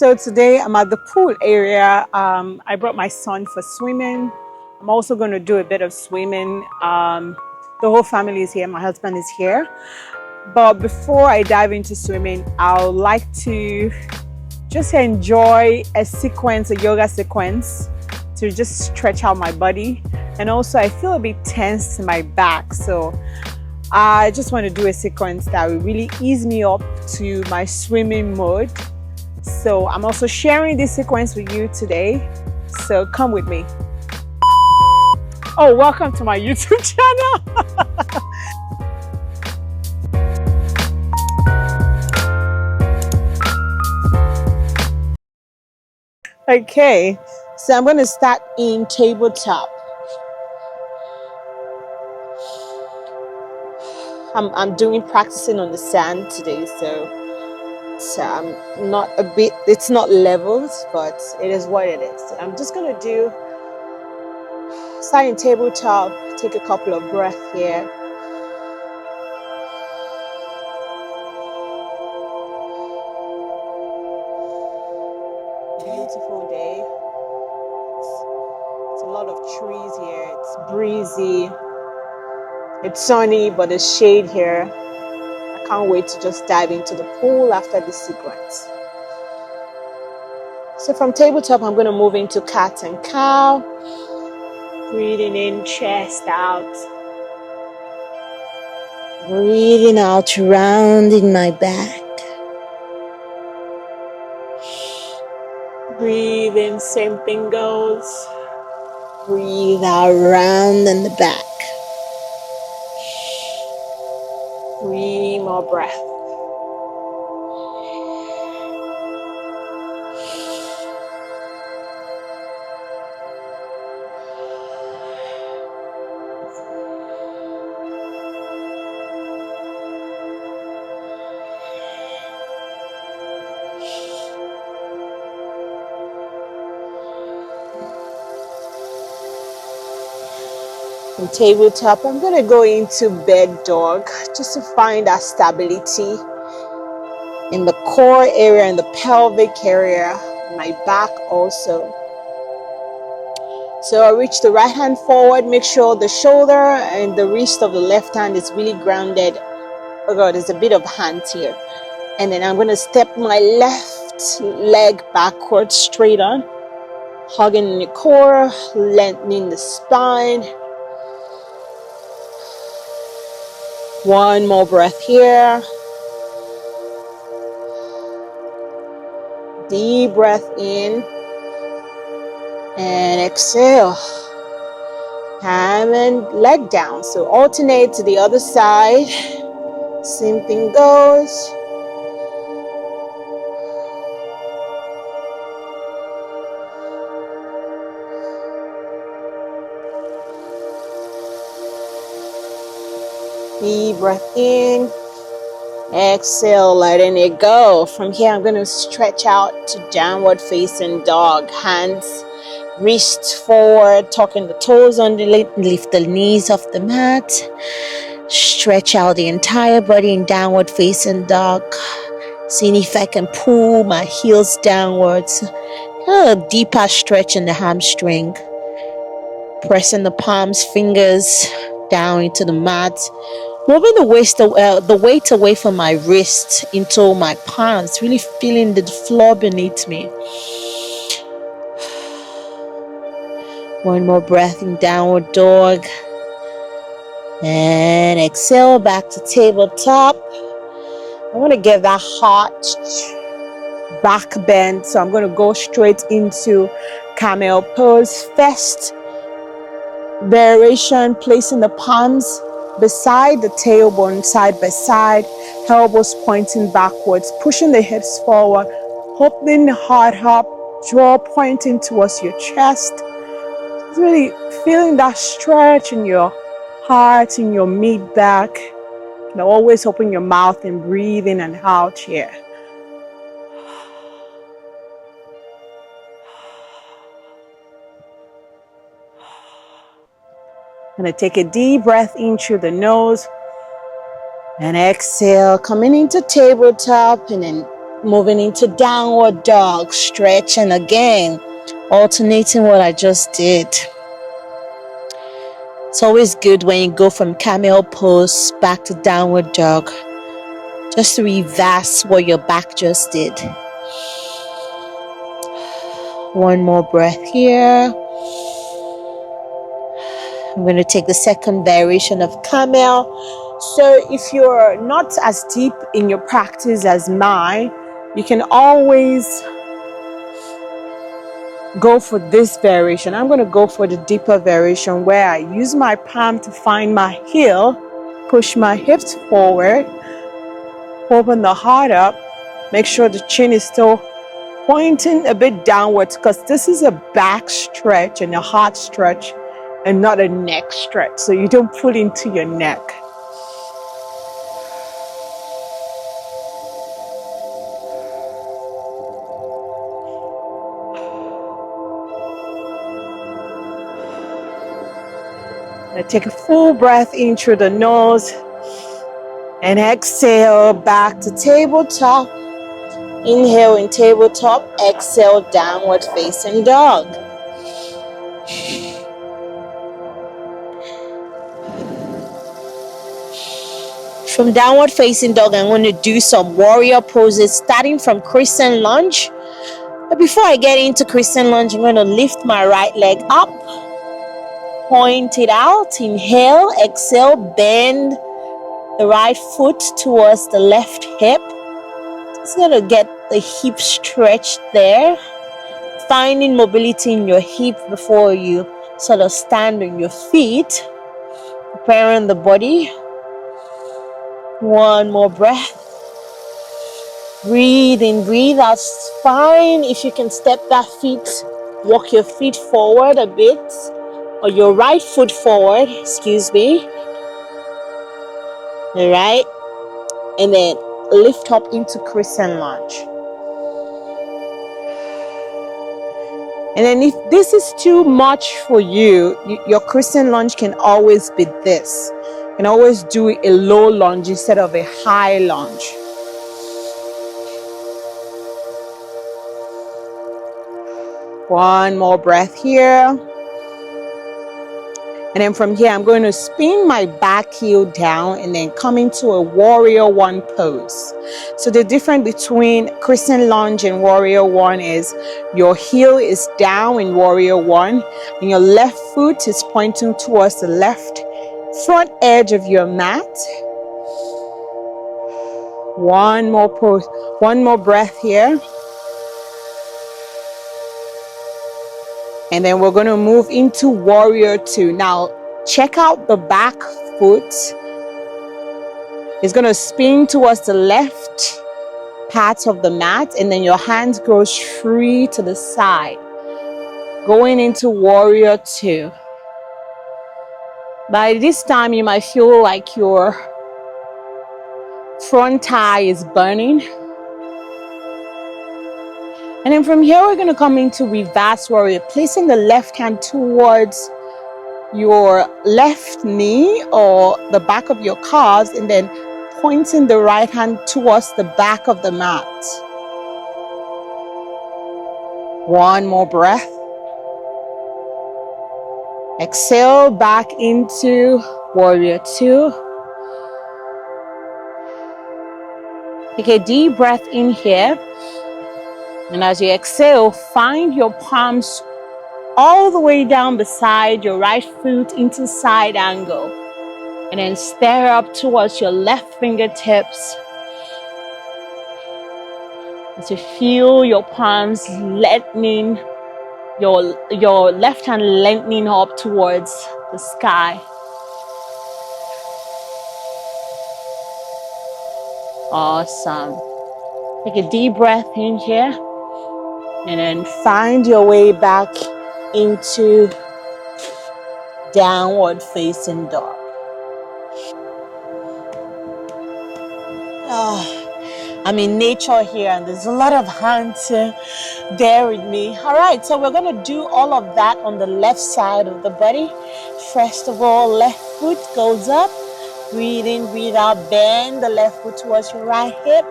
So today I'm at the pool area. I brought my son for swimming. I'm also going to do a bit of swimming. The whole family is here. My husband is here. But before I dive into swimming, I would like to just enjoy a yoga sequence to just stretch out my body. And also I feel a bit tense in my back. So I just want to do a sequence that will really ease me up to my swimming mode. So I'm also sharing this sequence with you today. So come with me. Oh, welcome to my YouTube channel. Okay, so I'm going to start in tabletop. I'm doing practicing on the sand today, so it's not leveled, but it is what it is. So I'm just going to start in tabletop, take a couple of breaths here. Beautiful day. It's a lot of trees here. It's breezy. It's sunny, but there's shade here. I can't wait to just dive into the pool after this sequence. So from tabletop, I'm going to move into cat and cow. Breathing in, chest out. Breathing out, rounding my back. Breathe in, same thing goes. Breathe out, round in the back. 3 more breaths. From tabletop, I'm going to go into bed dog just to find that stability in the core area, in the pelvic area, my back also. So I reach the right hand forward, make sure the shoulder and the wrist of the left hand is really grounded. Oh God, there's a bit of hand here. And then I'm going to step my left leg backwards, straight on, hugging the core, lengthening the spine. 1 more breath here. Deep breath in and exhale. Hand and leg down. So alternate to the other side. Same thing goes. Deep breath in. Exhale, letting it go. From here, I'm going to stretch out to downward facing dog. Hands, wrists forward, tucking the toes underneath, lift the knees off the mat. Stretch out the entire body in downward facing dog. Seeing if I can pull my heels downwards. A deeper stretch in the hamstring. Pressing the palms, fingers down into the mat. Moving the weight away from my wrist into my palms, really feeling the floor beneath me. 1 more breath in downward dog. And exhale back to tabletop. I want to get that hot back bend, so I'm going to go straight into camel pose. First variation, placing the palms beside the tailbone, side by side, elbows pointing backwards, pushing the hips forward, opening the heart up, jaw pointing towards your chest. Really feeling that stretch in your heart, in your mid back. Now always open your mouth and breathe in and out here. I'm going to take a deep breath in through the nose and exhale, coming into tabletop, and then Moving into downward dog, stretching again, alternating what I just did. It's always good when you go from camel pose back to downward dog, just to reverse what your back just did. One more breath here. I'm going to take the second variation of camel. So if you're not as deep in your practice as mine, you can always go for this variation. I'm going to go for the deeper variation where I use my palm to find my heel, push my hips forward, open the heart up, make sure the chin is still pointing a bit downwards, because this is a back stretch and a heart stretch and not a neck stretch, so you don't pull into your neck. Now take a full breath in through the nose and exhale back to tabletop. Inhale in tabletop, exhale downward facing dog. From downward facing dog, I'm going to do some warrior poses starting from crescent lunge. But before I get into crescent lunge, I'm going to lift my right leg up, point it out, inhale, exhale, bend the right foot towards the left hip. Just going to get the hip stretched there, finding mobility in your hip before you sort of stand on your feet, preparing the body. One more breath. Breathe in, breathe out. Fine if you can step that feet, walk your feet forward a bit, or your right foot forward, excuse me. All right, and then lift up into crescent lunge. And then if this is too much for you, your crescent lunge can always be this. You can always do a low lunge instead of a high lunge. One more breath here. And then from here, I'm going to spin my back heel down and then come into a warrior one pose. So the difference between crescent lunge and warrior one is your heel is down in warrior one and your left foot is pointing towards the left front edge of your mat. One more pose, one more breath here. And then we're going to move into warrior two. Now, check out the back foot. It's going to spin towards the left part of the mat, and then your hands go free to the side. Going into warrior two. By this time, you might feel like your front thigh is burning. And then from here, we're going to come into reverse warrior, placing the left hand towards your left knee or the back of your calves, and then pointing the right hand towards the back of the mat. One more breath. Exhale back into warrior two. Take a deep breath in here. And as you exhale, find your palms all the way down beside your right foot into side angle. And then stare up towards your left fingertips. As you feel your palms lengthening, your left hand lengthening up towards the sky. Awesome. Take a deep breath in here. And then find your way back into downward facing dog. Oh, I'm in nature here and there's a lot of hands there with me. All right, so we're going to do all of that on the left side of the body. First of all, left foot goes up. Breathe in, breathe out. Bend the left foot towards your right hip.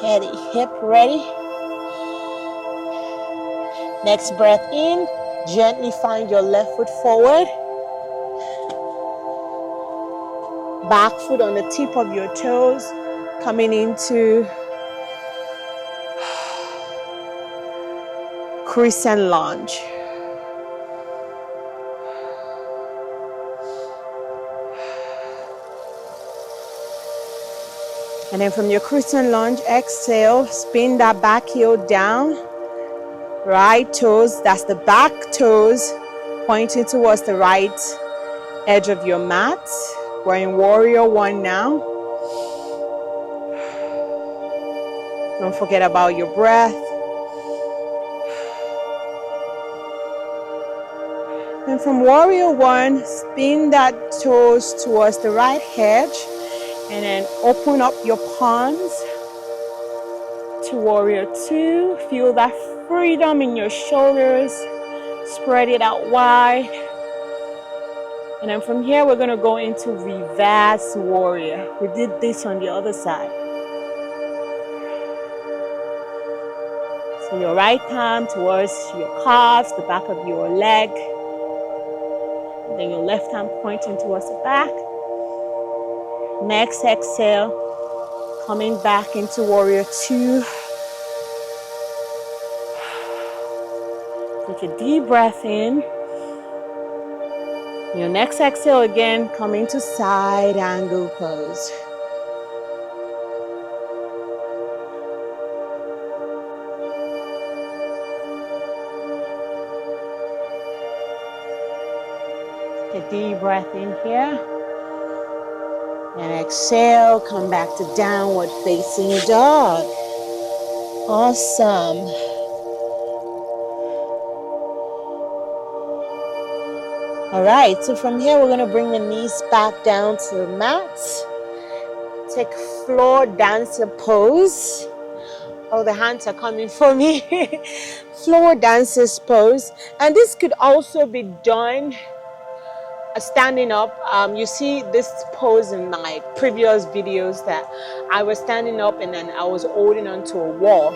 Get the hip ready. Next breath in. Gently find your left foot forward. Back foot on the tip of your toes. Coming into crescent lunge. And then from your crescent lunge, exhale, spin that back heel down. Right toes, that's the back toes, pointing towards the right edge of your mat. We're in warrior one now. Don't forget about your breath. And from warrior one, spin that toes towards the right edge. And then open up your palms to warrior two. Feel that freedom in your shoulders. Spread it out wide. And then from here, we're going to go into reverse warrior. We did this on the other side. So your right palm towards your calves, the back of your leg. And then your left hand pointing towards the back. Next exhale, coming back into warrior two. Take a deep breath in. Your next exhale again, coming to side angle pose. Take a deep breath in here. And exhale, come back to downward facing dog. Awesome. All right, so from here, we're going to bring the knees back down to the mat. Take floor dancer pose. Oh, the hands are coming for me. Floor dancers pose. And this could also be done standing up. You see this pose in my previous videos that I was standing up and then I was holding onto a wall.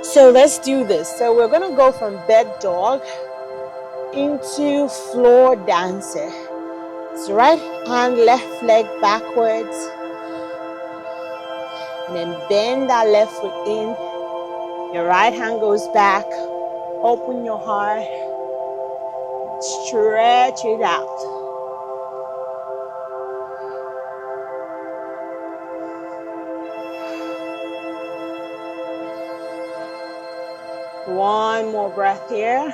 So let's do this. So we're going to go from bed dog into floor dancer. So right hand, left leg backwards. And then bend that left foot in. Your right hand goes back. Open your heart. Stretch it out. One more breath here.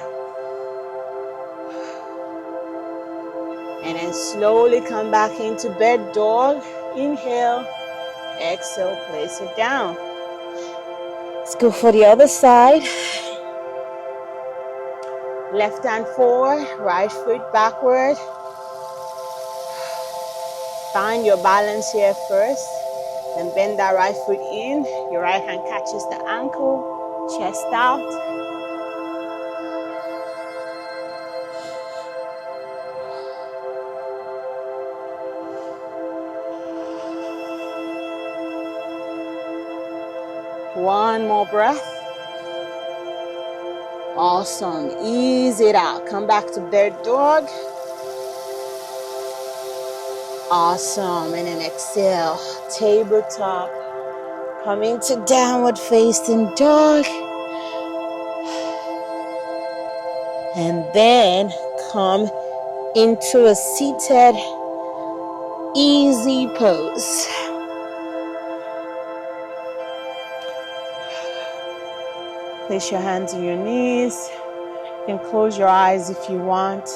And then slowly come back into bed dog. Inhale. Exhale, place it down. Let's go for the other side. Left hand forward, right foot backward. Find your balance here first. Then bend that right foot in. Your right hand catches the ankle, chest out. One more breath. Awesome. Ease it out. Come back to bird dog. Awesome. And then exhale. Tabletop. Coming to downward facing dog. And then come into a seated easy pose. Place your hands on your knees. You can close your eyes if you want.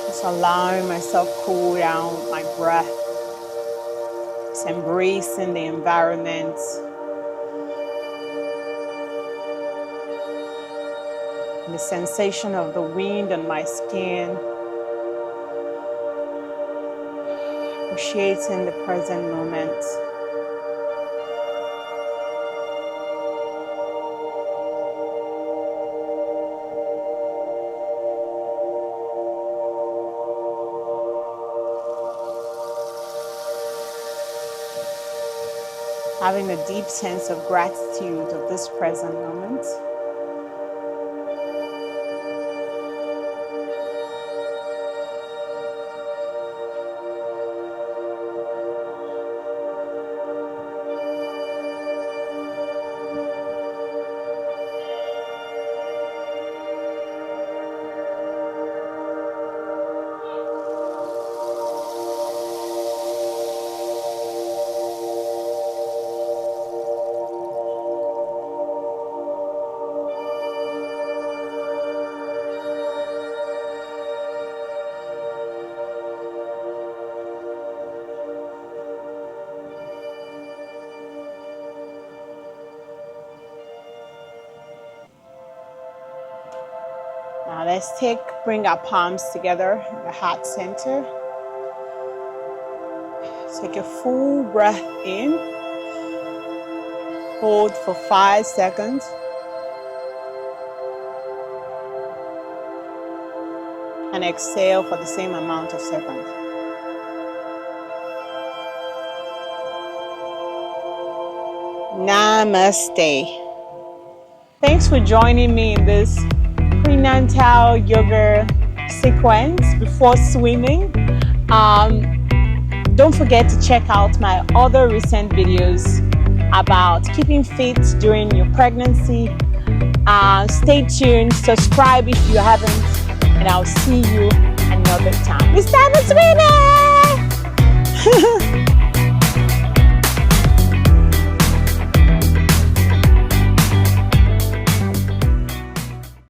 Just allowing myself cool down with my breath. Just embracing the environment. The sensation of the wind on my skin. Appreciating the present moment. Having a deep sense of gratitude of this present moment. Now let's bring our palms together in the heart center. Take a full breath in. Hold for 5 seconds. And exhale for the same amount of seconds. Namaste. Thanks for joining me in this prenatal yoga sequence before swimming. Don't forget to check out my other recent videos about keeping fit during your pregnancy. Stay tuned, subscribe if you haven't, and I'll see you another time. It's time to swim!